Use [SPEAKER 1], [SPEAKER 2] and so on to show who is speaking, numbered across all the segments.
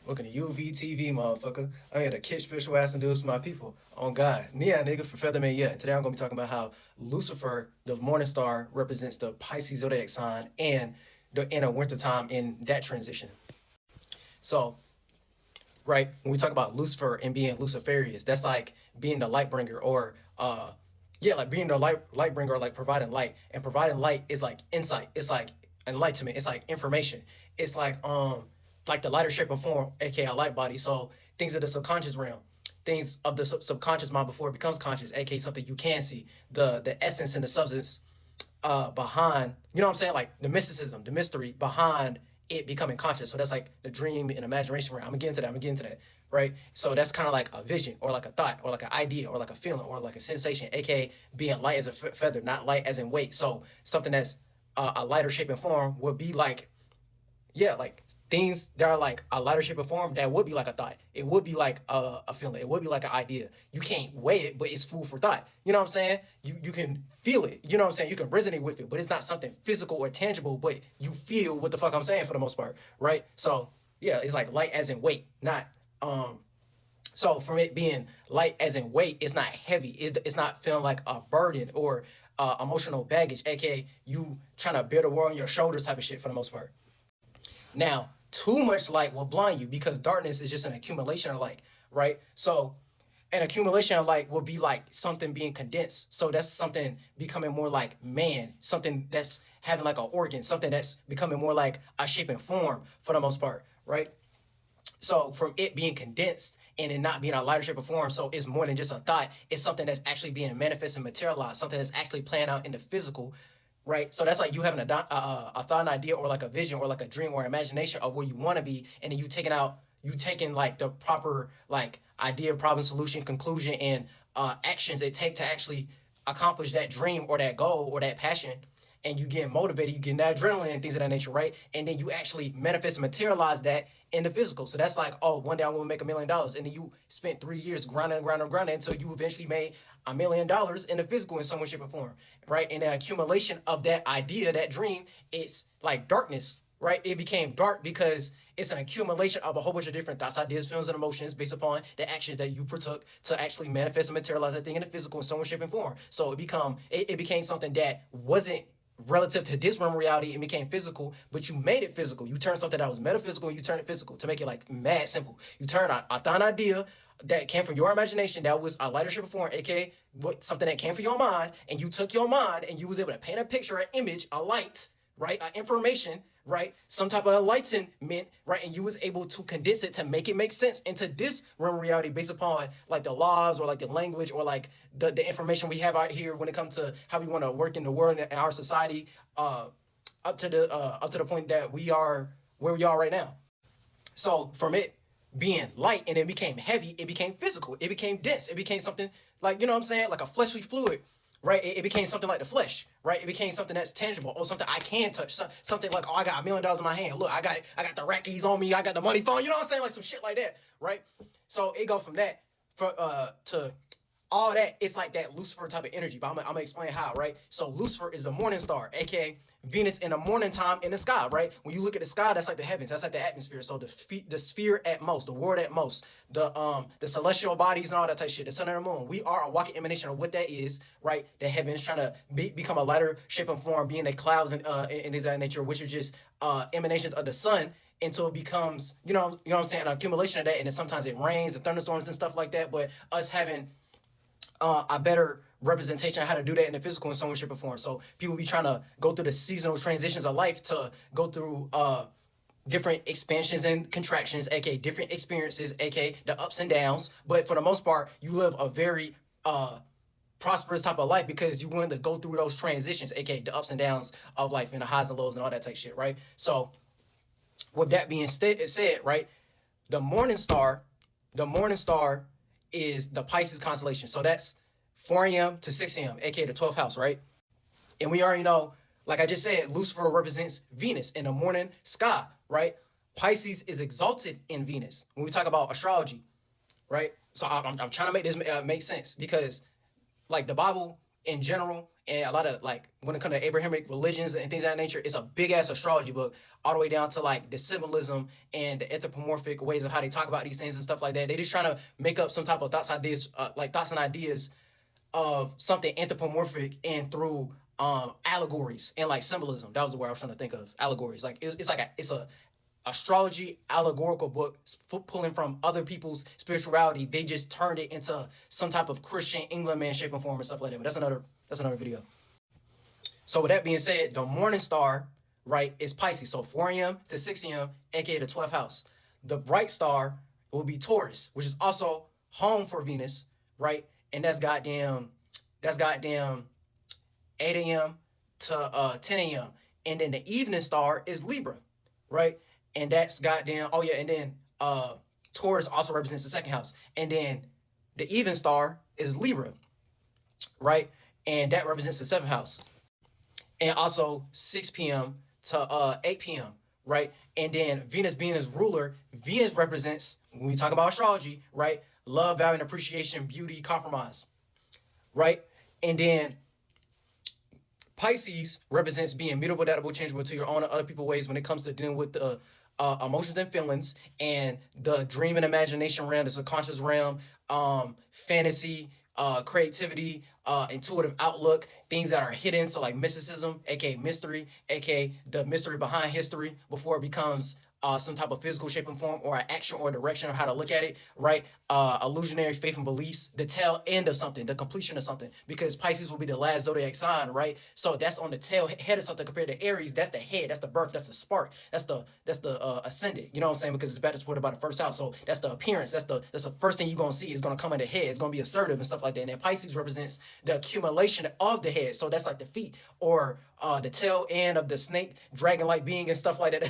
[SPEAKER 1] Welcome to UVTV, motherfucker. I'm here to kick spiritual ass and do this for my people. On God. Yeah, nigga, for Featherman, yeah. Today I'm going to be talking about how Lucifer, the morning star, represents the Pisces Zodiac sign and the inner wintertime in that transition. So, right, when we talk about Lucifer and being Luciferious, that's like being the light bringer or, like being the light bringer, like providing light. And providing light is like insight. It's like enlightenment. It's like information. It's like the lighter shape and form, aka a light body. So things of the subconscious realm, things of the subconscious mind before it becomes conscious, aka something you can see, the essence and the substance behind, you know what I'm saying, like the mysticism, the mystery behind it becoming conscious. So that's like the dream and imagination realm. I'm gonna get into that, right? So that's kind of like a vision or like a thought or like an idea or like a feeling or like a sensation, aka being light as a feather, not light as in weight. So something that's a lighter shape and form would be like, yeah, like things that are like a lighter shape of form that would be like a thought. It would be like a feeling. It would be like an idea. You can't weigh it, but it's food for thought. You know what I'm saying? You can feel it. You know what I'm saying? You can resonate with it, but it's not something physical or tangible, but you feel what the fuck I'm saying for the most part, right? So yeah, it's like light as in weight, not so from it being light as in weight, it's not heavy. It's not feeling like a burden or emotional baggage, aka you trying to bear the world on your shoulders type of shit for the most part. Now, too much light will blind you because darkness is just an accumulation of light, right? So an accumulation of light will be like something being condensed. So that's something becoming more like man, something that's having like an organ, something that's becoming more like a shape and form for the most part, right? So from it being condensed and it not being a lighter shape of form, so it's more than just a thought. It's something that's actually being manifest and materialized, something that's actually playing out in the physical, right? So that's like you having a thought, an idea, or like a vision, or like a dream, or imagination of where you want to be, and then you taking like the proper like idea, problem, solution, conclusion, and actions it take to actually accomplish that dream or that goal or that passion. And you get motivated, you get that adrenaline and things of that nature, right? And then you actually manifest and materialize that in the physical. So that's like, oh, one day I want to make $1 million. And then you spent 3 years grinding until you eventually made $1 million in the physical in some way, shape, or form, right? And the accumulation of that idea, that dream, it's like darkness, right? It became dark because it's an accumulation of a whole bunch of different thoughts, ideas, feelings, and emotions based upon the actions that you partook to actually manifest and materialize that thing in the physical in some way, shape, and form. So it became something that wasn't relative to this realm reality. It became physical, but you made it physical. You turned something that was metaphysical, you turned it physical to make it like mad simple. You turned a thought idea that came from your imagination that was a lighter shape of form, aka something that came from your mind, and you took your mind and you was able to paint a picture, an image, a light, right, information, right, some type of enlightenment, right, and you was able to condense it to make it make sense into this realm reality based upon like the laws or like the language or like the information we have out here when it comes to how we want to work in the world and our society, up to the point that we are where we are right now. So from it being light and it became heavy, it became physical, it became dense, it became something like, you know what I'm saying, like a fleshly fluid, right? It became something like the flesh, right? It became something that's tangible or something I can touch, something like, oh, I got $1 million in my hand. Look, I got the rackies on me. I got the money phone. You know what I'm saying? Like some shit like that, right? So it go from that to all that. It's like that Lucifer type of energy, but I'm gonna explain how, right? So Lucifer is the morning star, aka Venus in the morning time in the sky, right? When you look at the sky, that's like the heavens, that's like the atmosphere. So the sphere at most, the world at most, the celestial bodies and all that type of shit, the sun and the moon. We are a walking emanation of what that is, right? The heavens trying to become a lighter shape and form, being the clouds and things of that nature, which are just emanations of the sun, until it becomes, you know what I'm saying, an accumulation of that, and then sometimes it rains and thunderstorms and stuff like that. But us having a better representation of how to do that in the physical in some way, shape, or form. So people be trying to go through the seasonal transitions of life to go through different expansions and contractions, aka different experiences, aka the ups and downs. But for the most part, you live a very prosperous type of life because you want to go through those transitions, aka the ups and downs of life and the highs and lows and all that type of shit, right? So with that being said, right, the morning star is the Pisces constellation. So that's 4 a.m. to 6 a.m., aka the 12th house, right? And we already know, like I just said, Lucifer represents Venus in the morning sky, right? Pisces is exalted in Venus when we talk about astrology, right? So I'm trying to make this make sense because, like, the Bible in general, and a lot of like when it comes to Abrahamic religions and things of that nature, it's a big ass astrology book, all the way down to like the symbolism and the anthropomorphic ways of how they talk about these things and stuff like that. They just trying to make up some type of thoughts, ideas, like thoughts and ideas of something anthropomorphic and through allegories and like symbolism. That was the word I was trying to think of. Allegories. Like it's like it's a astrology allegorical book pulling from other people's spirituality. They just turned it into some type of Christian England man shape and form and stuff like that. But that's another video. So with that being said, the morning star, right, is Pisces. So 4 a.m. to 6 a.m., aka the 12th house. The bright star will be Taurus, which is also home for Venus, right? And that's goddamn 8 a.m. to 10 a.m. And then the evening star is Libra, right? And that's goddamn, oh yeah, and then Taurus also represents the second house. And then the even star is Libra, right? And that represents the seventh house. And also 6 p.m. to 8 p.m., right? And then Venus being his ruler, Venus represents, when we talk about astrology, right? Love, value, and appreciation, beauty, compromise, right? And then Pisces represents being mutable, adaptable, changeable to your own and other people's ways when it comes to dealing with the emotions and feelings and the dream and imagination realm, the subconscious realm, fantasy, creativity, intuitive outlook, things that are hidden. So like mysticism, aka mystery, aka the mystery behind history before it becomes some type of physical shape and form or an action or direction of how to look at it, right? Illusionary faith and beliefs, the tail end of something, the completion of something, because Pisces will be the last zodiac sign, right? So that's on the tail head of something compared to Aries. That's the head, that's the birth, that's the spark, that's the ascendant. You know what I'm saying? Because it's better supported by the first house. So that's the appearance. That's the first thing you're gonna see is gonna come in the head. It's gonna be assertive and stuff like that. And then Pisces represents the accumulation of the head. So that's like the feet or the tail end of the snake, dragon-like being and stuff like that.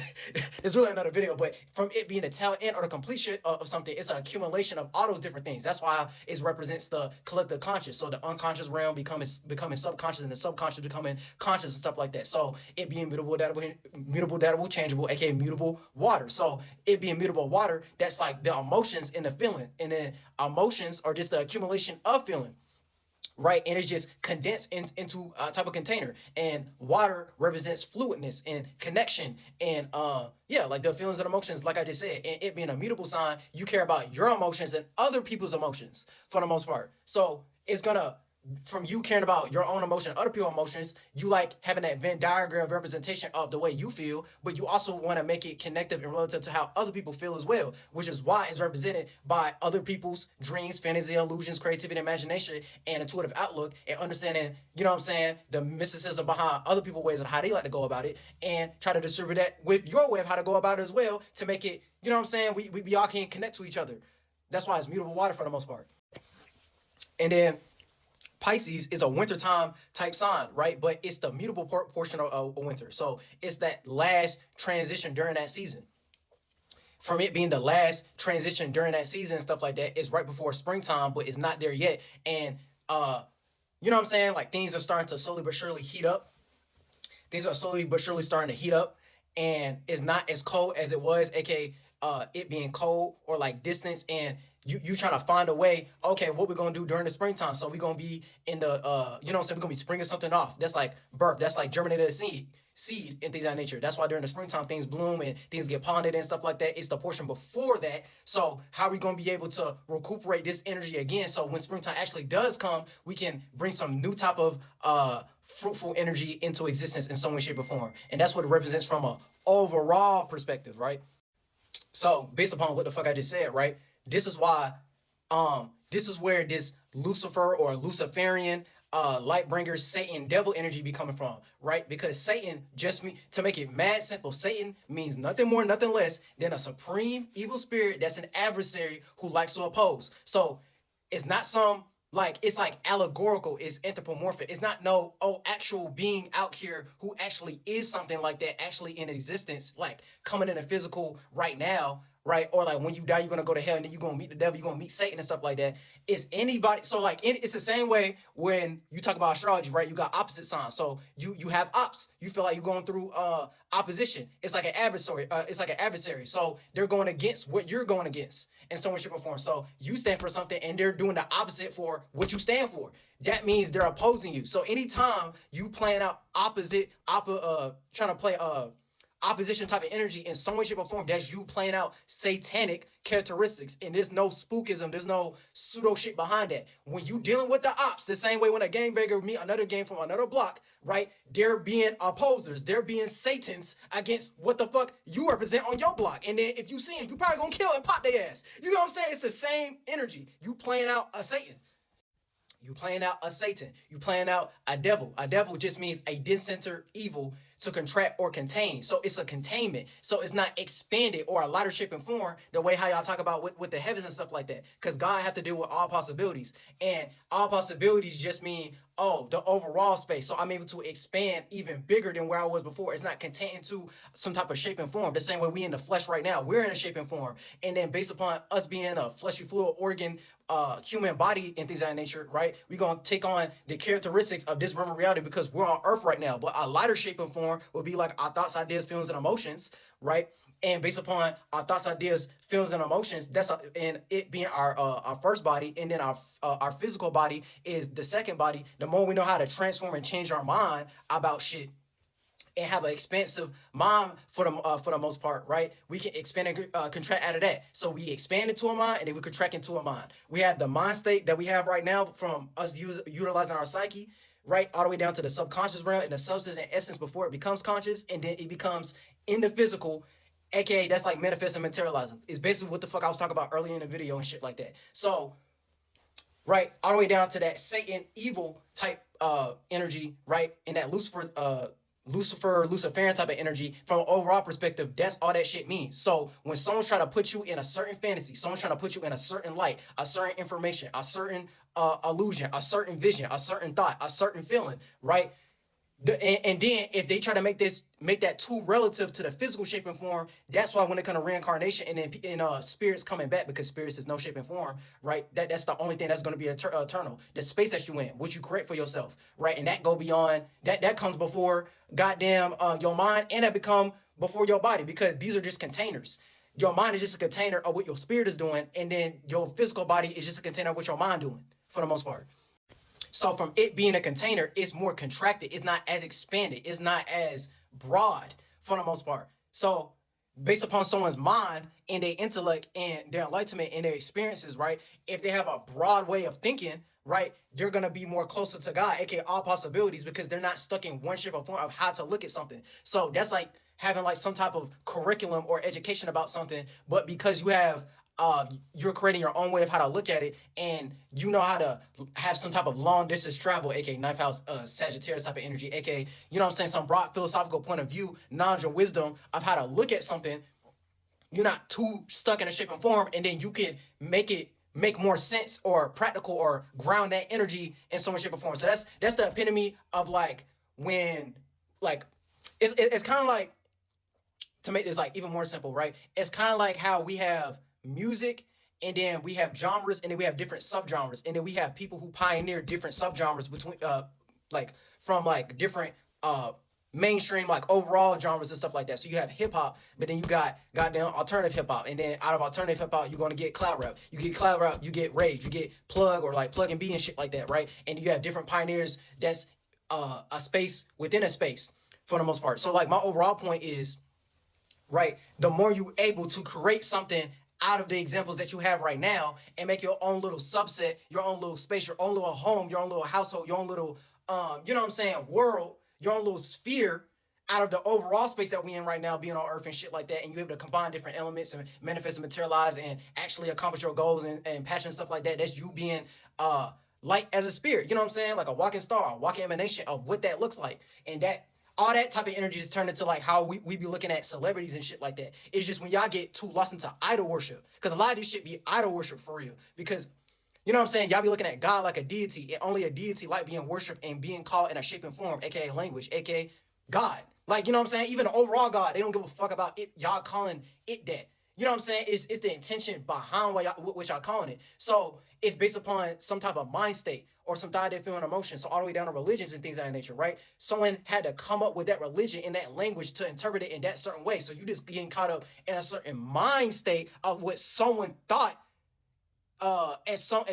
[SPEAKER 1] It's really another video, but from it being the tail end or the completion of something, it's an accumulation of all those different things. That's why it represents the collective conscious. So the unconscious realm becoming subconscious, and the subconscious becoming conscious and stuff like that. So it being mutable, adaptable, changeable, aka mutable water. So it being mutable water, that's like the emotions and the feeling, and then emotions are just the accumulation of feeling, right? And it's just condensed into a type of container. And water represents fluidness and connection and yeah, like the feelings and emotions, like I just said. And it being a mutable sign, you care about your emotions and other people's emotions for the most part. So it's gonna, from you caring about your own emotion, other people's emotions, you like having that Venn diagram representation of the way you feel, but you also want to make it connective and relative to how other people feel as well, which is why it's represented by other people's dreams, fantasy, illusions, creativity, imagination, and intuitive outlook, and understanding, you know what I'm saying, the mysticism behind other people's ways of how they like to go about it, and try to distribute that with your way of how to go about it as well, to make it, you know what I'm saying, we all can connect to each other. That's why it's mutable water for the most part. And then Pisces is a wintertime type sign, right? But it's the mutable portion of winter. So it's that last transition during that season. From it being the last transition during that season and stuff like that, it's right before springtime, but it's not there yet. And you know what I'm saying? Like things are starting to slowly but surely heat up. Things are slowly but surely starting to heat up, and it's not as cold as it was, aka it being cold or like distance, and you trying to find a way, okay, what we're gonna do during the springtime. So we're gonna be in the you know what I'm saying, we're gonna be springing something off. That's like birth, that's like germinated a seed and things of that nature. That's why during the springtime things bloom and things get pollinated and stuff like that. It's the portion before that. So how are we gonna be able to recuperate this energy again, so when springtime actually does come, we can bring some new type of fruitful energy into existence in some way, shape, or form. And that's what it represents from a overall perspective, right? So based upon what the fuck I just said, right? This is why, this is where this Lucifer or Luciferian, light bringer, Satan, devil energy be coming from, right? Because Satan, just to make it mad simple, Satan means nothing more, nothing less than a supreme evil spirit that's an adversary who likes to oppose. So it's not some, like, it's like allegorical, it's anthropomorphic. It's not no, actual being out here who actually is something like that, actually in existence, like coming in a physical right now, right? Or like when you die, you're gonna go to hell, and then you're gonna meet the devil, you're gonna meet Satan and stuff like that. Is anybody so like it's the same way when you talk about astrology, right? You got opposite signs. So you have ops. You feel like you're going through opposition. It's like an adversary. It's like an adversary. So they're going against what you're going against in some way, shape, or form. So you stand for something and they're doing the opposite for what you stand for. That means they're opposing you. So anytime you playing out trying to play opposition type of energy in some way, shape, or form, that's you playing out satanic characteristics. And there's no spookism, there's no pseudo shit behind that. When you dealing with the ops, the same way when a gangbanger meet another gang from another block, right? They're being opposers, they're being Satans against what the fuck you represent on your block. And then if you see it, you probably gonna kill and pop their ass. You know what I'm saying? It's the same energy. You playing out a Satan. You playing out a Satan. You playing out a devil. A devil just means a dense evil to contract or contain. So it's a containment. So it's not expanded or a lighter shape and form the way how y'all talk about with the heavens and stuff like that. Because God have to deal with all possibilities. And all possibilities just mean, oh, the overall space. So I'm able to expand even bigger than where I was before. It's not contained to some type of shape and form. The same way we in the flesh right now. We're in a shape and form. And then based upon us being a fleshy fluid organ, human body and things of that nature, right? We're going to take on the characteristics of this realm of reality because we're on earth right now. But a lighter shape and form would be like our thoughts, ideas, feelings, and emotions, right? And based upon our thoughts, ideas, feelings, and emotions, and it being our first body, and then our physical body is the second body. The more we know how to transform and change our mind about shit, and have an expansive mind for the most part, right? We can expand and contract out of that. So we expand into a mind, and then we contract into a mind. We have the mind state that we have right now from us utilizing our psyche, right, all the way down to the subconscious realm and the substance and essence before it becomes conscious, and then it becomes in the physical, aka that's like manifesting, materializing. It's basically what the fuck I was talking about earlier in the video and shit like that. So, right, all the way down to that Satan evil type energy, right, and that Luciferian type of energy. From an overall perspective, that's all that shit means. So when someone's trying to put you in a certain fantasy, someone's trying to put you in a certain light, a certain information, a certain illusion, a certain vision, a certain thought, a certain feeling, right? And then if they try to make that too relative to the physical shape and form, that's why when it comes to reincarnation and then spirits coming back, because spirits is no shape and form, right? That's the only thing that's going to be eternal. The space that you in, what you create for yourself, right? And that go beyond that comes before goddamn your mind, and that become before your body, because these are just containers. Your mind is just a container of what your spirit is doing, and then your physical body is just a container of what your mind doing for the most part. So from it being a container, it's more contracted. It's not as expanded. It's not as broad for the most part. So based upon someone's mind and their intellect and their enlightenment and their experiences, right? If they have a broad way of thinking, right, they're going to be more closer to God, aka all possibilities, because they're not stuck in one shape or form of how to look at something. So that's like having like some type of curriculum or education about something, but because you have you're creating your own way of how to look at it, and you know how to have some type of long distance travel, aka ninth house Sagittarius type of energy, aka, you know what I'm saying, some broad philosophical point of view, knowledge or wisdom of how to look at something. You're not too stuck in a shape and form, and then you can make more sense or practical or ground that energy in some shape or form. So that's the epitome of like when like it's kind of like, to make this like even more simple, right? It's kind of like how we have music, and then we have genres, and then we have different subgenres, and then we have people who pioneer different subgenres between like from like different mainstream like overall genres and stuff like that. So you have hip hop, but then you got goddamn alternative hip hop, and then out of alternative hip hop you're going to get cloud rap. You get cloud rap, you get rage, you get plug or like plug and B and shit like that, right? And you have different pioneers that's a space within a space for the most part. So like my overall point is, right, the more you able to create something out of the examples that you have right now and make your own little subset, your own little space, your own little home, your own little household, your own little, you know what I'm saying, world, your own little sphere out of the overall space that we in right now, being on earth and shit like that, and you're able to combine different elements and manifest and materialize and actually accomplish your goals and passion and stuff like that. That's you being light as a spirit, you know what I'm saying? Like a walking star, a walking emanation of what that looks like. And that all that type of energy is turned into like how we be looking at celebrities and shit like that. It's just when y'all get too lost into idol worship, because a lot of this shit be idol worship for real. Because, you know what I'm saying, y'all be looking at God like a deity, and only a deity like being worshipped and being called in a shape and form, aka language, aka God. Like, you know what I'm saying, even the overall God, they don't give a fuck about it, y'all calling it that. You know what I'm saying? It's the intention behind what y'all calling it. So it's based upon some type of mind state or some type of feeling emotion. So all the way down to religions and things of that nature, right? Someone had to come up with that religion in that language to interpret it in that certain way. So you just getting caught up in a certain mind state of what someone thought at some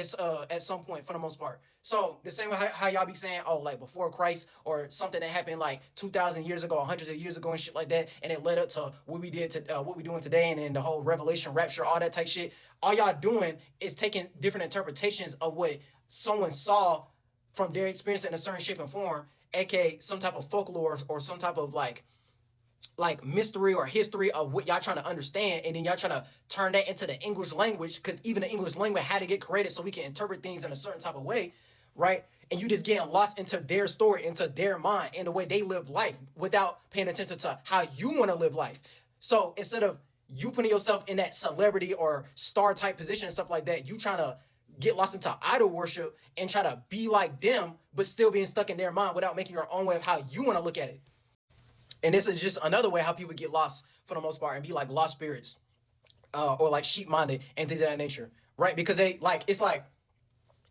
[SPEAKER 1] point for the most part. So the same way how y'all be saying, oh, like before Christ or something that happened like 2,000 years ago, hundreds of years ago and shit like that, and it led up to what we did to what we doing today, and then the whole revelation, rapture, all that type shit. All y'all doing is taking different interpretations of what someone saw from their experience in a certain shape and form, aka some type of folklore or some type of like mystery or history of what y'all trying to understand, and then y'all trying to turn that into the English language, because even the English language had to get created so we can interpret things in a certain type of way, right? And you just getting lost into their story, into their mind, and the way they live life without paying attention to how you want to live life. So instead of you putting yourself in that celebrity or star type position and stuff like that, you trying to get lost into idol worship and try to be like them, but still being stuck in their mind without making your own way of how you want to look at it. And this is just another way how people get lost for the most part and be like lost spirits, or like sheep-minded and things of that nature, right? Because they like, it's like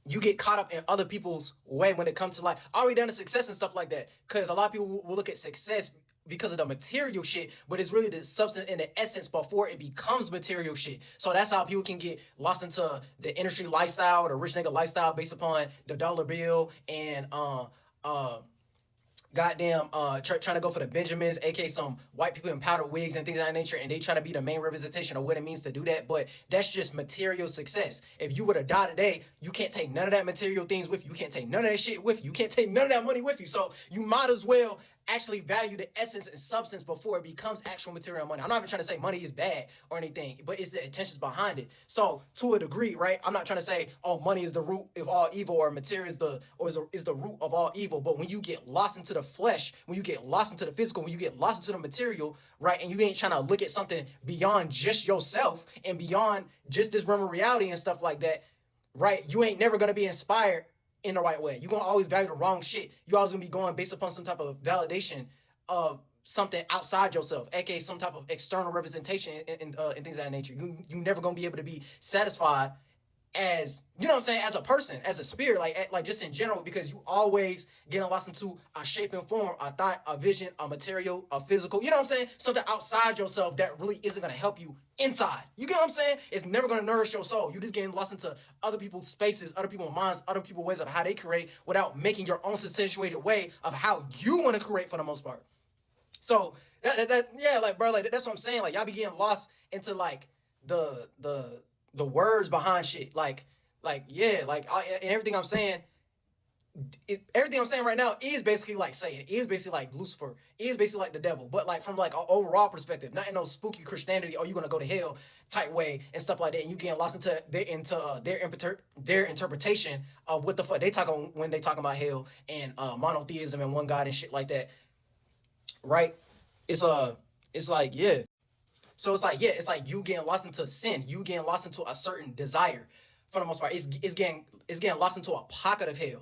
[SPEAKER 1] you get caught up in other people's way when it comes to like already done to success and stuff like that. Because a lot of people will look at success because of the material shit, but it's really the substance and the essence before it becomes material shit. So that's how people can get lost into the industry lifestyle or the rich nigga lifestyle based upon the dollar bill and goddamn trying to go for the Benjamins, aka some white people in powdered wigs and things of that nature, and they try to be the main representation of what it means to do that. But that's just material success. If you were to die today, you can't take none of that material things with you. You can't take none of that shit with you. You can't take none of that money with you. So you might as well actually value the essence and substance before it becomes actual material money. I'm not even trying to say money is bad or anything, but it's the intentions behind it. So to a degree, right? I'm not trying to say, oh, money is the root of all evil, or material is the root of all evil. But when you get lost into the flesh, when you get lost into the physical, when you get lost into the material, right? And you ain't trying to look at something beyond just yourself and beyond just this realm of reality and stuff like that, right? You ain't never gonna be inspired in the right way. You're gonna always value the wrong shit. You always gonna be going based upon some type of validation of something outside yourself, aka some type of external representation and things of that nature. You never gonna be able to be satisfied as, you know what I'm saying, as a person, as a spirit, like just in general, because you always getting lost into a shape and form, a thought, a vision, a material, a physical, you know what I'm saying, something outside yourself that really isn't going to help you inside. You get what I'm saying? It's never going to nourish your soul. You just getting lost into other people's spaces, other people's minds, other people's ways of how they create without making your own situated way of how you want to create for the most part. So yeah, like, bro, like that's what I'm saying. Like, y'all be getting lost into like the words behind shit, yeah, like and everything I'm saying, everything I'm saying right now is basically like Satan, it is basically like Lucifer, it is basically like the devil, but like from like an overall perspective, not in no spooky Christianity, oh, you're gonna go to hell type way and stuff like that, and you getting lost into their interpretation of what the fuck they talk on when they talking about hell and monotheism and one God and shit like that, right? It's like, yeah. So it's like, yeah, it's like you getting lost into sin, you getting lost into a certain desire for the most part. It's getting lost into a pocket of hell,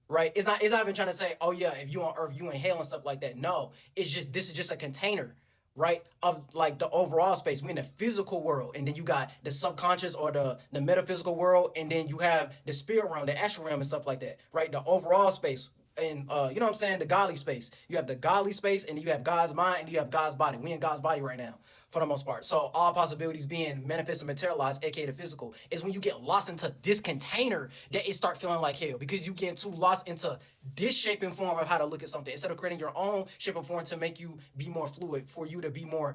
[SPEAKER 1] right? It's not even trying to say, oh yeah, if you on earth, you in hell and stuff like that. No, it's just, this is just a container, right, of like the overall space. We in the physical world, and then you got the subconscious or the metaphysical world, and then you have the spirit realm, the astral realm and stuff like that, right? The overall space. And you know what I'm saying, the godly space. You have the godly space, and you have God's mind, and you have God's body. We in God's body right now for the most part. So all possibilities being manifest and materialized, aka the physical, is when you get lost into this container that it start feeling like hell, because you get too lost into this shape and form of how to look at something instead of creating your own shape and form to make you be more fluid, for you to be more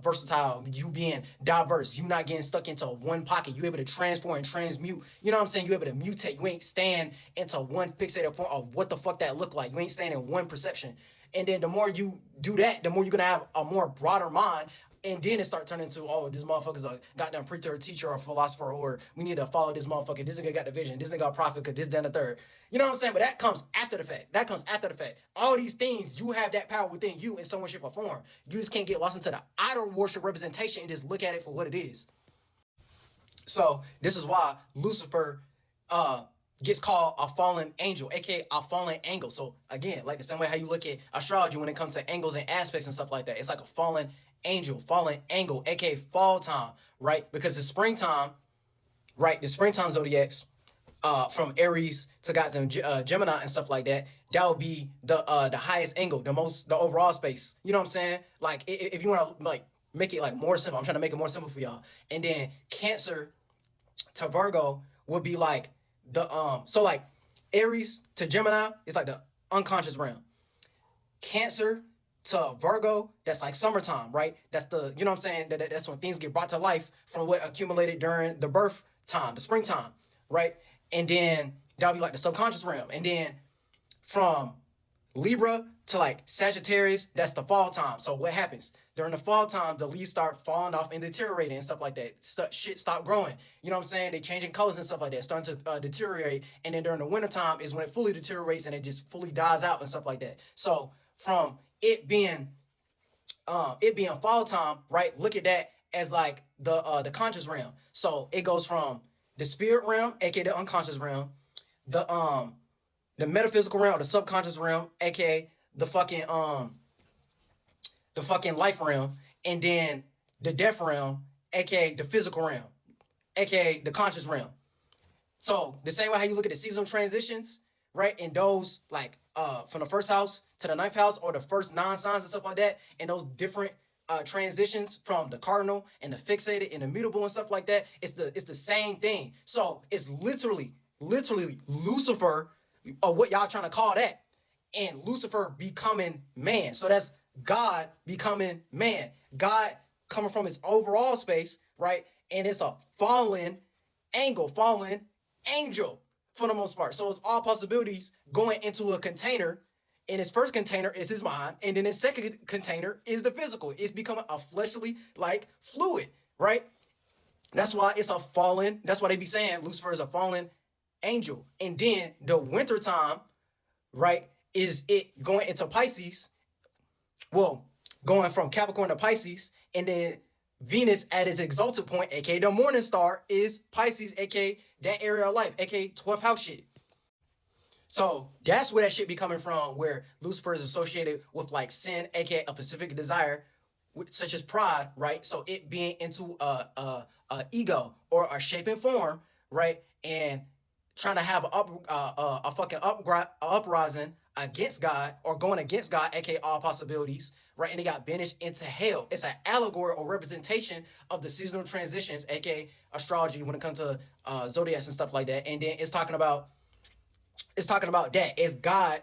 [SPEAKER 1] versatile, you being diverse, you not getting stuck into one pocket, you able to transform and transmute, you know what I'm saying, you able to mutate, you ain't stand into one fixated form of what the fuck that look like, you ain't staying in one perception. And then the more you do that, the more you're gonna have a more broader mind. And then it start turning into, oh, this motherfucker's a goddamn preacher or teacher or philosopher, or we need to follow this motherfucker. This nigga got the vision. This nigga a prophet, because this, then the third. You know what I'm saying? But that comes after the fact. That comes after the fact. All these things, you have that power within you in some way, shape, or form. You just can't get lost into the idol worship representation and just look at it for what it is. So this is why Lucifer gets called a fallen angel, aka a fallen angle. So again, like the same way how you look at astrology when it comes to angles and aspects and stuff like that, it's like a fallen angel, fallen angle, aka fall time, right? Because the springtime, right? The springtime zodiacs, from Aries to goddamn Gemini and stuff like that, that would be the highest angle, the overall space. You know what I'm saying? Like if you want to like make it like more simple, I'm trying to make it more simple for y'all. And then Cancer to Virgo would be like the so like Aries to Gemini is like the unconscious realm. Cancer to Virgo, that's like summertime, right? That's the, you know what I'm saying? That's when things get brought to life from what accumulated during the birth time, the springtime, right? And then that'll be like the subconscious realm. And then from Libra to like Sagittarius, that's the fall time. So what happens? During the fall time, the leaves start falling off and deteriorating and stuff like that. Shit stop growing. You know what I'm saying? They changing colors and stuff like that, starting to deteriorate. And then during the winter time is when it fully deteriorates and it just fully dies out and stuff like that. So from it being fall time, right? Look at that as like the conscious realm. So it goes from the spirit realm, aka the unconscious realm, the metaphysical realm, the subconscious realm, aka the fucking life realm, and then the death realm, aka the physical realm, aka the conscious realm. So the same way how you look at the seasonal transitions, right? And those like from the first house to the ninth house, or the first 9 signs and stuff like that, and those different transitions from the cardinal and the fixated and the mutable and stuff like that, it's the same thing. So it's literally Lucifer, or what y'all trying to call that, and Lucifer becoming man. So that's God becoming man. God coming from his overall space, right? And it's a fallen angel for the most part. So it's all possibilities going into a container. And his first container is his mind, and then his second container is the physical. It's becoming a fleshly like fluid, right? That's why it's a fallen. That's why they be saying Lucifer is a fallen angel. And then the winter time, right, is it going into Pisces? Well, going from Capricorn to Pisces, and then Venus at its exalted point, aka the morning star, is Pisces, aka that area of life, aka 12th house shit. So that's where that shit be coming from, where Lucifer is associated with like sin, aka a specific desire, such as pride, right? So it being into a ego or a shape and form, right? And trying to have a fucking uprising against God, or going against God, aka all possibilities, right? And it got banished into hell. It's an allegory or representation of the seasonal transitions, aka astrology, when it comes to zodiacs and stuff like that. And then it's talking about that it's God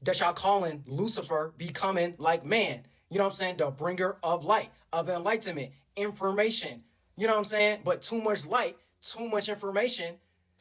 [SPEAKER 1] that y'all calling Lucifer becoming like man. You know what I'm saying? The bringer of light, of enlightenment, information. You know what I'm saying? But too much light, too much information,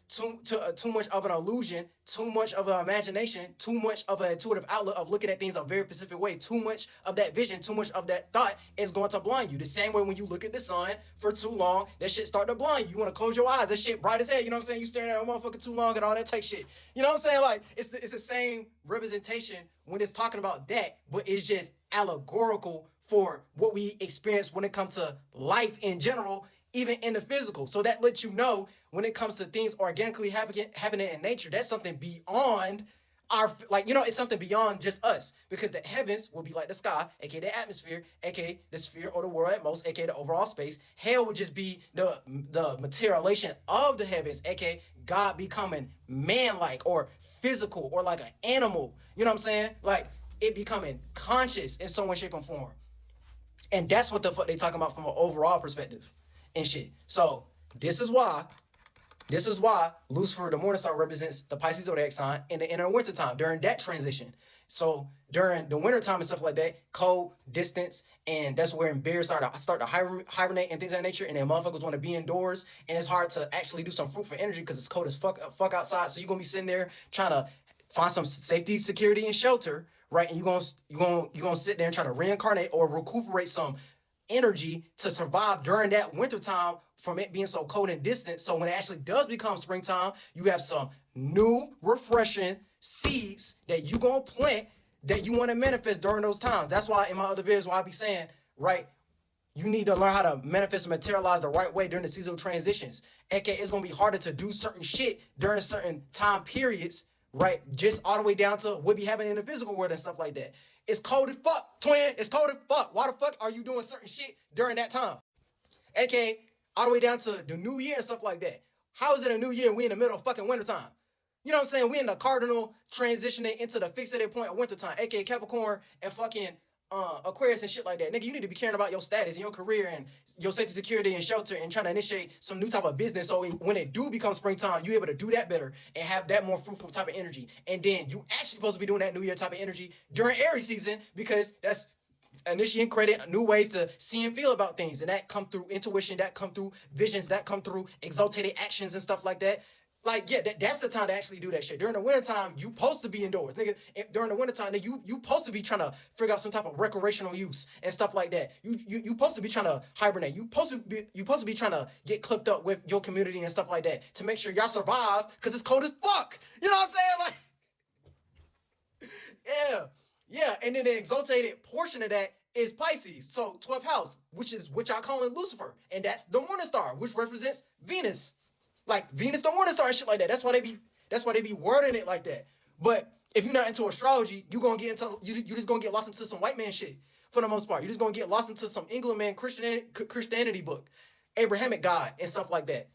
[SPEAKER 1] too much of an illusion, too much of an imagination, too much of an intuitive outlook of looking at things a very specific way, too much of that vision, too much of that thought is going to blind you. The same way when you look at the sun for too long, that shit start to blind you. You want to close your eyes, that shit bright as hell. You know what I'm saying? You staring at a motherfucker too long and all that type shit. You know what I'm saying? Like, it's the same representation when it's talking about that, but it's just allegorical for what we experience when it comes to life in general, even in the physical. So that lets you know when it comes to things organically happening in nature, that's something beyond our, like, you know, it's something beyond just us, because the heavens will be like the sky, aka the atmosphere, aka the sphere or the world at most, aka the overall space. Hell would just be the materialization of the heavens, aka God becoming man-like or physical or like an animal. You know what I'm saying? Like it becoming conscious in some way, shape, or form. And that's what the fuck they talking about from an overall perspective and shit. So this is why Lucifer, the morning star, represents the Pisces zodiac sign in the inner winter time during that transition. So during the winter time and stuff like that, cold, distance, and that's where bears start to hibernate and things of that nature, and then motherfuckers want to be indoors, and it's hard to actually do some fruitful energy because it's cold as fuck outside. So you're gonna be sitting there trying to find some safety, security, and shelter, right? And you're gonna sit there and try to reincarnate or recuperate some energy to survive during that winter time from it being so cold and distant. So when it actually does become springtime, you have some new refreshing seeds that you gonna plant that you want to manifest during those times. That's why in my other videos why I be saying, right, you need to learn how to manifest and materialize the right way during the seasonal transitions. AKA it's gonna be harder to do certain shit during certain time periods, right? Just all the way down to what be happening in the physical world and stuff like that. It's cold as fuck, twin. It's cold as fuck. Why the fuck are you doing certain shit during that time? AKA, all the way down to the new year and stuff like that. How is it a new year and we in the middle of fucking wintertime? You know what I'm saying? We in the cardinal transitioning into the fixated point of wintertime, aka Capricorn and fucking Aquarius and shit like that. Nigga, you need to be caring about your status and your career and your safety, security, and shelter and trying to initiate some new type of business. So when it do become springtime, you able to do that better and have that more fruitful type of energy. And then you actually supposed to be doing that new year type of energy during Aries season because that's initiating credit, new ways to see and feel about things. And that come through intuition, that come through visions, that come through exalted actions and stuff like that. Like, yeah, that's the time to actually do that shit. During the wintertime, you supposed to be indoors. Nigga, during the wintertime, you supposed to be trying to figure out some type of recreational use and stuff like that. You supposed to be trying to hibernate. You supposed to be trying to get clipped up with your community and stuff like that to make sure y'all survive because it's cold as fuck. You know what I'm saying? Like, yeah. And then the exalted portion of that is Pisces. So 12th house, which I call it Lucifer. And that's the morning star, which represents Venus. Like Venus, the morning star and shit like that. That's why they be wording it like that. But if you're not into astrology, you just gonna get lost into some white man shit for the most part. You're just gonna get lost into some England man Christianity book, Abrahamic God and stuff like that.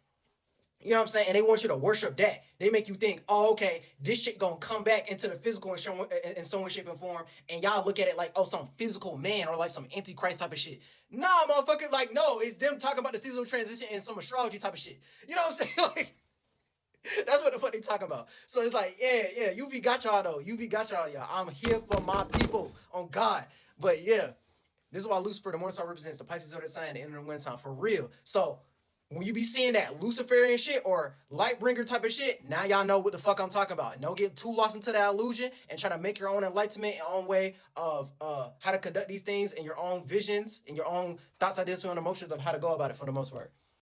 [SPEAKER 1] You know what I'm saying? And they want you to worship that. They make you think, oh, okay, this shit gonna come back into the physical in some way, shape, and form. And y'all look at it like, oh, some physical man or like some antichrist type of shit. Nah, motherfucker, like, no, it's them talking about the seasonal transition and some astrology type of shit. You know what I'm saying? Like, that's what the fuck they talking about. So it's like, yeah, UV got y'all though. UV got y'all. I'm here for my people on God. But yeah, this is why Lucifer, the morning star, represents the Pisces zodiac sign at the end of the winter time for real. So when you be seeing that Luciferian shit or light bringer type of shit, now y'all know what the fuck I'm talking about. Don't get too lost into that illusion and try to make your own enlightenment, your own way of how to conduct these things and your own visions and your own thoughts, ideas, and emotions of how to go about it for the most part.